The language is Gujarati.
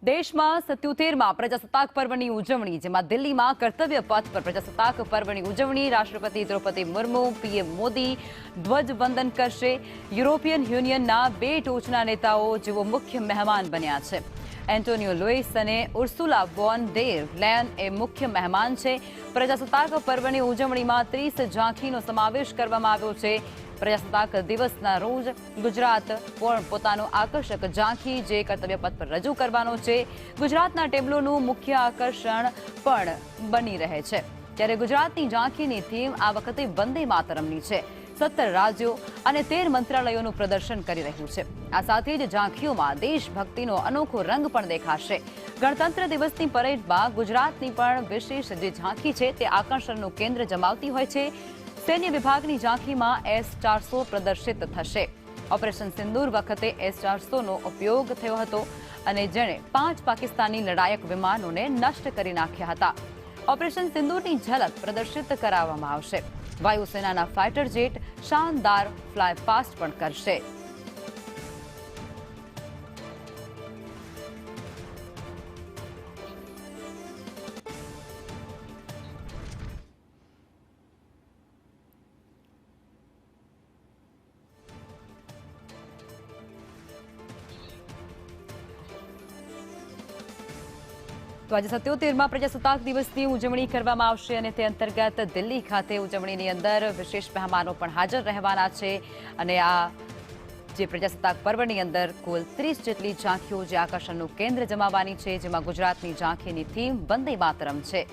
દેશમાં 77માં પ્રજાસત્તાક પર્વની ઉજવણી, જેમાં દિલ્હીમાં કર્તવ્ય પથ પર પ્રજાસત્તાક પર્વની ઉજવણી રાષ્ટ્રપતિ દ્રૌપદી મુર્મુ, પીએમ મોદી ધ્વજવંદન કરશે. યુરોપિયન યુનિયનના 2 ટોચના નેતાઓ જેઓ મુખ્ય મહેમાન બન્યા છે. એન્ટોનિયો લુઇસ અને ઉર્સુલા વોન ડેર લેયન એ મુખ્ય મહેમાન છે. પ્રજાસત્તાક પર્વની ઉજવણીમાં 30 ઝાંખીનો સમાવેશ કરવામાં આવ્યો છે. પ્રજાસત્તાક દિવસના રોજ ગુજરાત પણ પોતાનું આકર્ષક ઝાંખી જે કર્તવ્ય પથ પર રજૂ કરવાનો છે. ગુજરાતના ટેબ્લોનું મુખ્ય આકર્ષણ પણ બની રહે છે. ત્યારે ગુજરાતની ઝાંખીની થીમ આ વખતે વંદે માતરમની છે. 17 રાજ્યો અને 13 મંત્રાલયોનું પ્રદર્શન કરી રહ્યું છે. આ સાથે જ ઝાંખીઓમાં દેશભક્તિનો અનોખો રંગ પણ દેખાશે. ગણતંત્ર દિવસની પરેડમાં ગુજરાતની પણ વિશેષ જે ઝાંખી છે તે આકર્ષણનું કેન્દ્ર જમાવતી હોય છે. સૈન્ય વિભાગની ઝાંખીમાં S-400 પ્રદર્શિત થશે. ઓપરેશન સિંદૂર વખતે S-400નો ઉપયોગ થયો હતો અને જેણે 5 પાકિસ્તાની લડાયક વિમાનોને નષ્ટ કરી નાખ્યા હતા. ઓપરેશન સિંદૂરની ઝલક પ્રદર્શિત કરાવવામાં આવશે. વાયુસેનાના ફાઇટર જેટ શાનદાર ફ્લાય પાસ્ટ પણ કરશે. તો આજે 77માં પ્રજાસત્તાક દિવસની ઉજવણી કરવામાં આવશે અને તે અંતર્ગત દિલ્હી ખાતે ઉજવણીની અંદર વિશેષ મહેમાનો પણ હાજર રહેવાના છે. અને આ જે પ્રજાસત્તાક પર્વની અંદર કુલ 30 જેટલી ઝાંખીઓ જે આકર્ષણનું કેન્દ્ર જમાવવાની છે, જેમાં ગુજરાતની ઝાંખીની થીમ વંદે માતરમ છે.